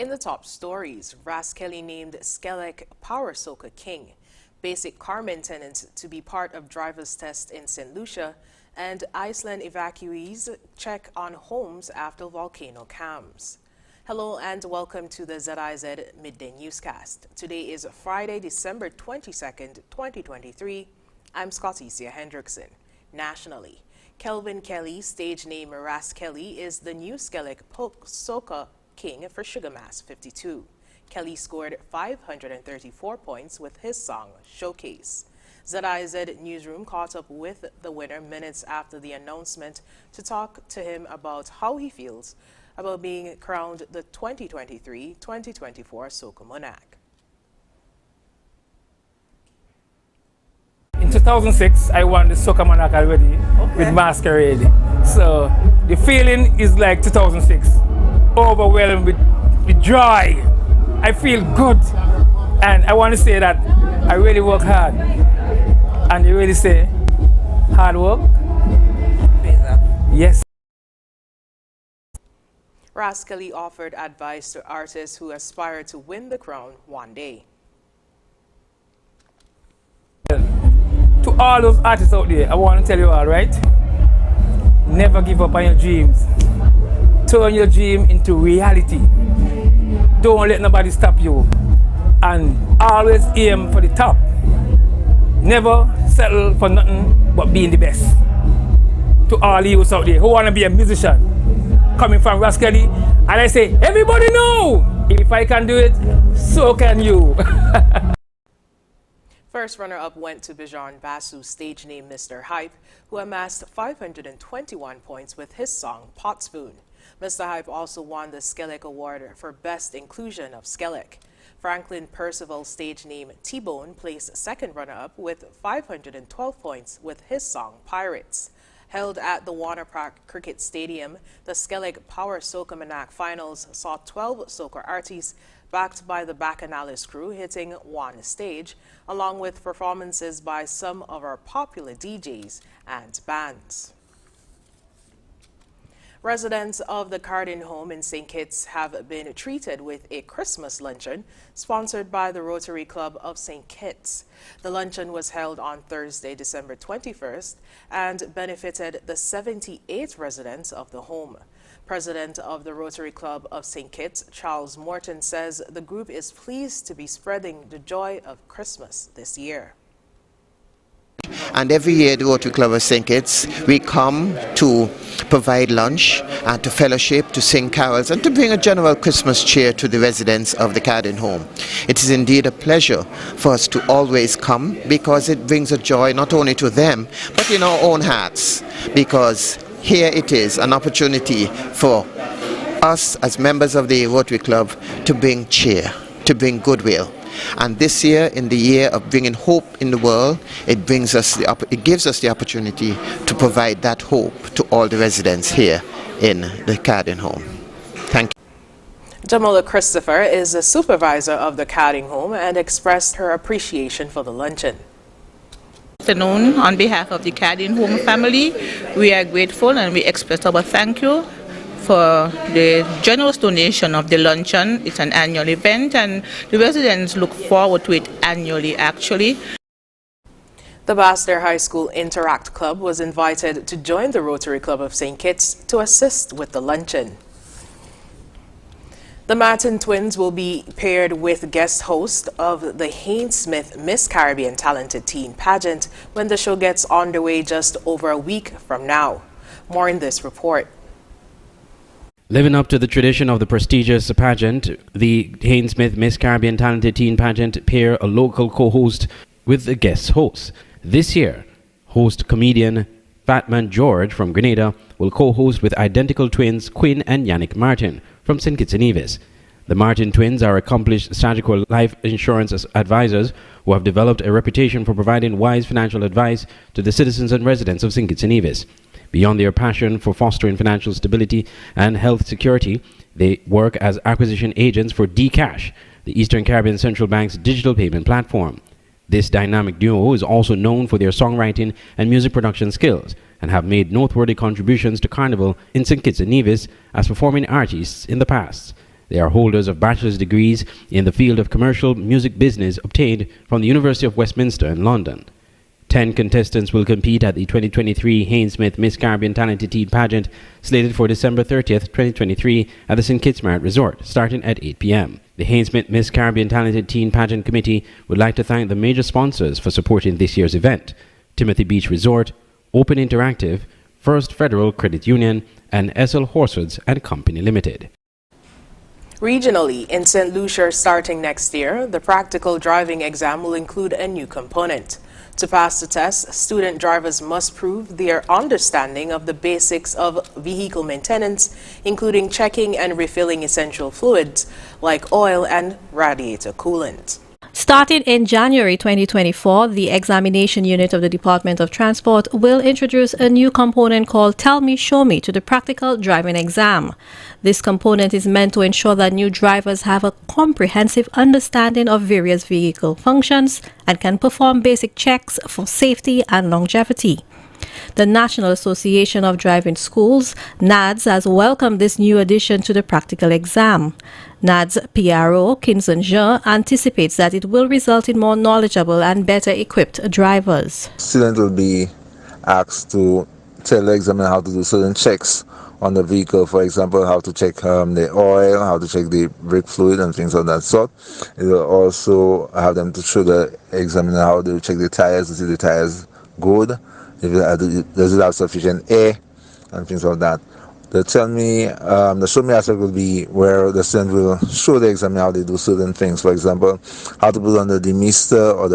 In the top stories, Ras Kelly named Skelec Power Soca King, basic car maintenance to be part of driver's test in St. Lucia, and Iceland evacuees check on homes after volcano calms. Hello and welcome to the ZIZ Midday Newscast. Today is Friday, December 22nd, 2023. I'm Scotticia Hendrickson. Nationally, Kelvin Kelly, stage name Ras Kelly, is the new Skelec Soca King for Sugar Mass 52. Kelly scored 534 points with his song Showcase. ZIZ Newsroom caught up with the winner minutes after the announcement to talk to him about how he feels about being crowned the 2023-2024 Soca Monarch. In 2006, I won the Soca Monarch already with Masquerade. So the feeling is like 2006. Overwhelmed with joy. I feel good. And I want to say that I really work hard. And they really say, hard work? Yes. Ras Kelly offered advice to artists who aspire to win the crown one day. To all those artists out there, I want to tell you all, right? Never give up on your dreams. Turn your dream into reality. Don't let nobody stop you. And always aim for the top. Never settle for nothing but being the best. To all youths out there who want to be a musician, coming from Ras Kelly, and I say, everybody know, if I can do it, so can you. First runner-up went to Bijan Basu, stage name Mr. Hype, who amassed 521 points with his song Pot Spoon. Mr. Hype also won the Skelec Award for Best Inclusion of Skelec. Franklin Percival, stage name T-Bone, placed second runner-up with 512 points with his song Pirates. Held at the Warner Park Cricket Stadium, the Skelec Power Soca Monarch Finals saw 12 soca artists backed by the Bacchanalist crew hitting one stage, along with performances by some of our popular DJs and bands. Residents of the Cardin home in St. Kitts have been treated with a Christmas luncheon sponsored by the Rotary Club of St. Kitts. The luncheon was held on Thursday, December 21st, and benefited the 78 residents of the home. President of the Rotary Club of St. Kitts, Charles Morton, says the group is pleased to be spreading the joy of Christmas this year. And every year the Rotary Club of St. Kitts, we come to provide lunch and to fellowship, to sing carols and to bring a general Christmas cheer to the residents of the Cardin home. It is indeed a pleasure for us to always come because it brings a joy not only to them but in our own hearts, because here it is an opportunity for us as members of the Rotary Club to bring cheer, to bring goodwill. And this year, in the year of bringing hope in the world, it gives us the opportunity to provide that hope to all the residents here in the Cardin home. Thank you. Jamila Christopher is the supervisor of the Cardin home and expressed her appreciation for the luncheon. Good afternoon. On behalf of the Cardin home family, we are grateful and we express our thank you for the generous donation of the luncheon. It's an annual event and the residents look forward to it annually actually. The Baster High School Interact Club was invited to join the Rotary Club of St. Kitts to assist with the luncheon. The Martin twins will be paired with guest host of the Haynes Smith Miss Caribbean Talented Teen Pageant when the show gets underway just over a week from now. More in this report. Living up to the tradition of the prestigious pageant, the Haynes Smith Miss Caribbean Talented Teen Pageant pair a local co-host with the guest host. This year, host comedian Fatman George from Grenada will co-host with identical twins Quinn and Yannick Martin from St. Kitts and Nevis. The Martin twins are accomplished Sagicor life insurance advisors who have developed a reputation for providing wise financial advice to the citizens and residents of St. Kitts and Nevis. Beyond their passion for fostering financial stability and health security, they work as acquisition agents for dCash, the Eastern Caribbean Central Bank's digital payment platform. This dynamic duo is also known for their songwriting and music production skills and have made noteworthy contributions to Carnival in St. Kitts and Nevis as performing artists in the past. They are holders of bachelor's degrees in the field of commercial music business obtained from the University of Westminster in London. 10 contestants will compete at the 2023 Haynes Smith Miss Caribbean Talented Teen Pageant, slated for December 30th, 2023 at the St. Kitts Marriott Resort, starting at 8 p.m. The Haynes Smith Miss Caribbean Talented Teen Pageant Committee would like to thank the major sponsors for supporting this year's event: Timothy Beach Resort, Open Interactive, First Federal Credit Union, and SL Horsewoods and Company Limited. Regionally, in St. Lucia starting next year, the practical driving exam will include a new component. To pass the test, student drivers must prove their understanding of the basics of vehicle maintenance, including checking and refilling essential fluids like oil and radiator coolant. Starting in January 2024, the examination unit of the Department of Transport will introduce a new component called Tell Me, Show Me to the practical driving exam. This component is meant to ensure that new drivers have a comprehensive understanding of various vehicle functions and can perform basic checks for safety and longevity. The National Association of Driving Schools, NADS, has welcomed this new addition to the practical exam. NADS PRO, Kinson Jean, anticipates that it will result in more knowledgeable and better equipped drivers. Students will be asked to tell the examiner how to do certain checks on the vehicle, for example, how to check the oil, how to check the brake fluid and things of that sort. It will also have them to show the examiner how to check the tires, to see the tires good, does it have sufficient air and things like that. The show me aspect will be where the student will show the examiner how they do certain things. For example, how to put on the demister or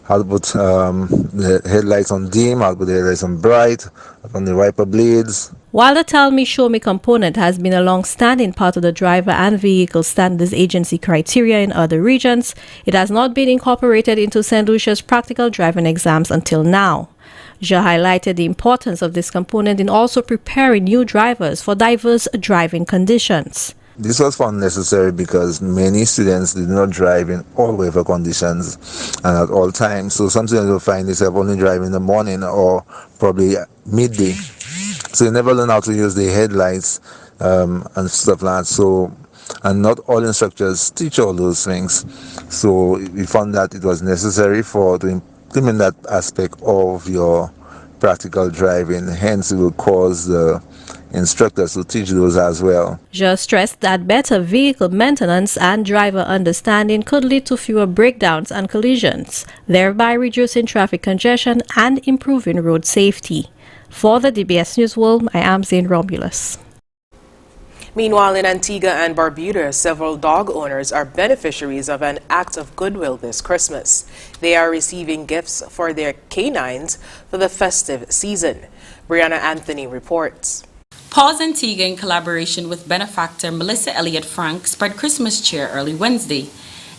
how to put the headlights on dim, how to put the headlights on bright, on the wiper blades. While the Tell Me, Show Me component has been a long-standing part of the Driver and Vehicle Standards Agency criteria in other regions, it has not been incorporated into St. Lucia's practical driving exams until now. Jean highlighted the importance of this component in also preparing new drivers for diverse driving conditions. This was found necessary because many students did not drive in all weather conditions and at all times. So some students will find themselves only driving in the morning or probably midday. So you never learn how to use the headlights and stuff like that. So, and not all instructors teach all those things. So we found that it was necessary to implement that aspect of your practical driving. Hence, it will cause the instructors to teach those as well. Jean stressed that better vehicle maintenance and driver understanding could lead to fewer breakdowns and collisions, thereby reducing traffic congestion and improving road safety. For the DBS News World, I am Zane Romulus. Meanwhile, in Antigua and Barbuda, several dog owners are beneficiaries of an act of goodwill this Christmas. They are receiving gifts for their canines for the festive season. Brianna Anthony reports. Paws Antigua, in collaboration with benefactor Melissa Elliott Frank, spread Christmas cheer early Wednesday.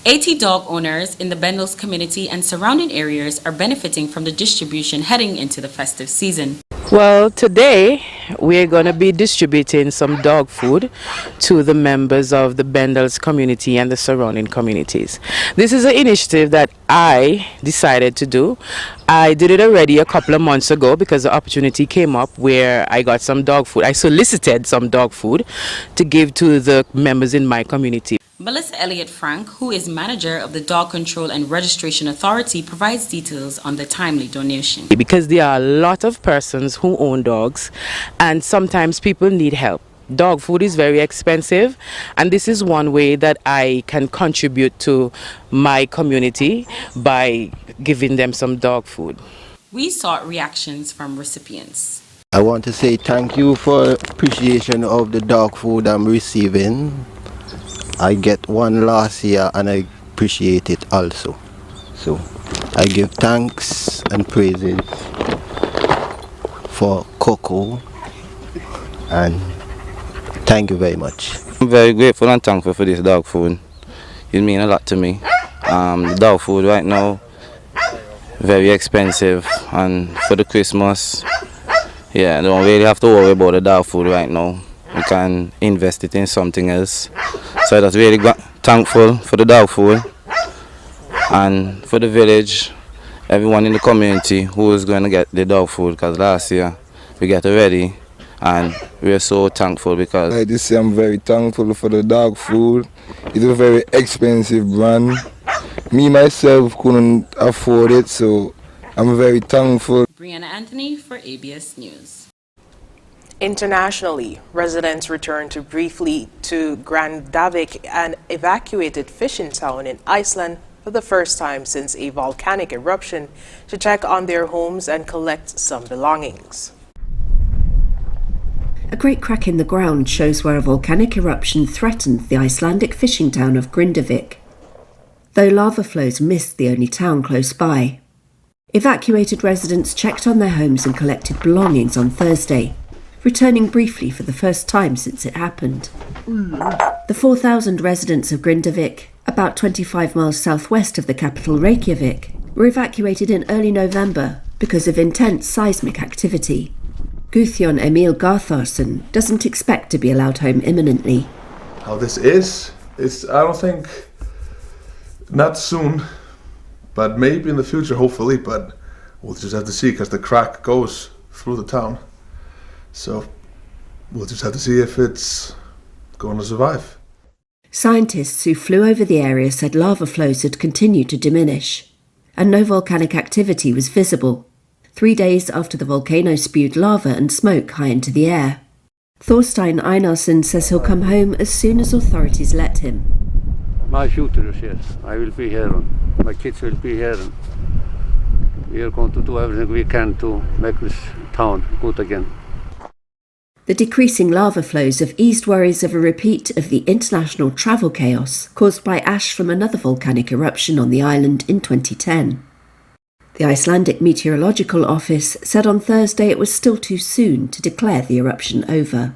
80 dog owners in the Bendels community and surrounding areas are benefiting from the distribution heading into the festive season. Well, today we're going to be distributing some dog food to the members of the Bendels community and the surrounding communities. This is an initiative that I decided to do. I did it already a couple of months ago because the opportunity came up where I got some dog food. I solicited some dog food to give to the members in my community. Melissa Elliott Frank, who is manager of the Dog Control and Registration Authority, provides details on the timely donation. Because there are a lot of persons who own dogs and sometimes people need help. Dog food is very expensive, and this is one way that I can contribute to my community by giving them some dog food. We sought reactions from recipients. I want to say thank you for appreciation of the dog food I'm receiving. I get one last year and I appreciate it also. So I give thanks and praises for Coco, and thank you very much. I'm very grateful and thankful for this dog food. It means a lot to me. The dog food right now, very expensive, and for the Christmas, yeah, I don't really have to worry about the dog food right now. We can invest it in something else. So that's really thankful for the dog food and for the village, everyone in the community who is going to get the dog food, because last year we got it ready and we are so thankful because Like this, I'm very thankful for the dog food. It's a very expensive brand. Me myself couldn't afford it, so I'm very thankful. Brianna Anthony for ABS News. Internationally, residents returned briefly to Grandavik, an evacuated fishing town in Iceland, for the first time since a volcanic eruption, to check on their homes and collect some belongings. A great crack in the ground shows where a volcanic eruption threatened the Icelandic fishing town of Grindavik, though lava flows missed the only town close by. Evacuated residents checked on their homes and collected belongings on Thursday, returning briefly for the first time since it happened. The 4,000 residents of Grindavik, about 25 miles southwest of the capital Reykjavik, were evacuated in early November because of intense seismic activity. Guðjón Emil Gartharsson doesn't expect to be allowed home imminently. How this is, I don't think, not soon, but maybe in the future, hopefully, but we'll just have to see because the crack goes through the town. So we'll just have to see if it's going to survive. Scientists who flew over the area said lava flows had continued to diminish, and no volcanic activity was visible, 3 days after the volcano spewed lava and smoke high into the air. Thorstein Einarsson says he'll come home as soon as authorities let him. My future is here. I will be here. My kids will be here. We are going to do everything we can to make this town good again. The decreasing lava flows have eased worries of a repeat of the international travel chaos caused by ash from another volcanic eruption on the island in 2010. The Icelandic Meteorological Office said on Thursday it was still too soon to declare the eruption over.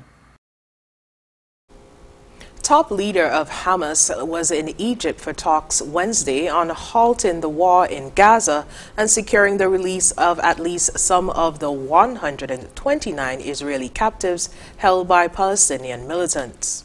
Top leader of Hamas was in Egypt for talks Wednesday on halting the war in Gaza and securing the release of at least some of the 129 Israeli captives held by Palestinian militants.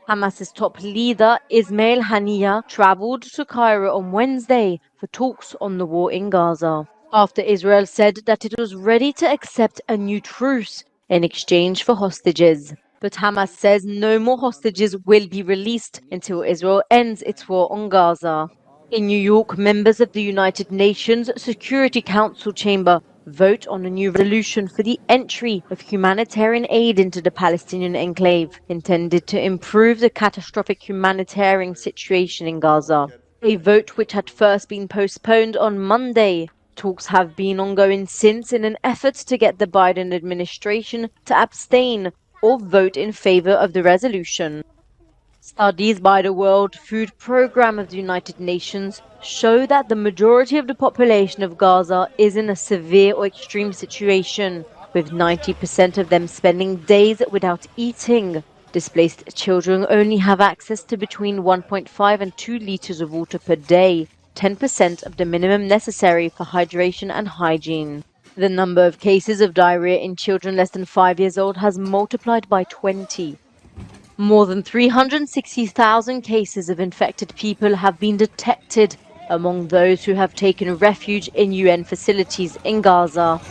Hamas's top leader, Ismail Haniyeh, traveled to Cairo on Wednesday for talks on the war in Gaza, after Israel said that it was ready to accept a new truce in exchange for hostages. But Hamas says no more hostages will be released until Israel ends its war on Gaza. In New York, members of the United Nations Security Council chamber vote on a new resolution for the entry of humanitarian aid into the Palestinian enclave, intended to improve the catastrophic humanitarian situation in Gaza. A vote which had first been postponed on Monday. Talks have been ongoing since in an effort to get the Biden administration to abstain or vote in favor of the resolution. Studies by the World Food Programme of the United Nations show that the majority of the population of Gaza is in a severe or extreme situation, with 90% of them spending days without eating. Displaced children only have access to between 1.5 and 2 liters of water per day, 10% of the minimum necessary for hydration and hygiene. The number of cases of diarrhea in children less than 5 years old has multiplied by 20. More than 360,000 cases of infected people have been detected among those who have taken refuge in UN facilities in Gaza.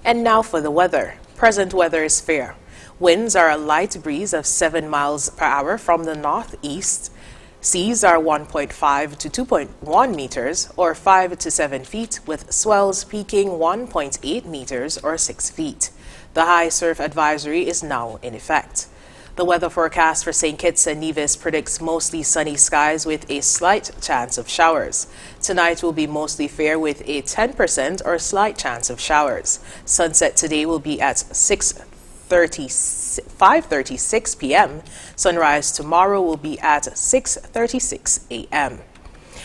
And now for the weather. Present weather is fair. Winds are a light breeze of 7 miles per hour from the northeast. Seas are 1.5 to 2.1 meters or 5 to 7 feet, with swells peaking 1.8 meters or 6 feet. The high surf advisory is now in effect. The weather forecast for St. Kitts and Nevis predicts mostly sunny skies with a slight chance of showers. Tonight will be mostly fair with a 10% or slight chance of showers. Sunset today will be at 5:36 p.m. Sunrise tomorrow will be at 6:36 a.m.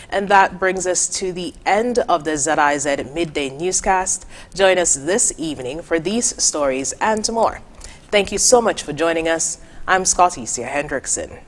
And that brings us to the end of the ZIZ Midday newscast. Join us this evening for these stories and more. Thank you so much for joining us. I'm Scotty Hendrickson.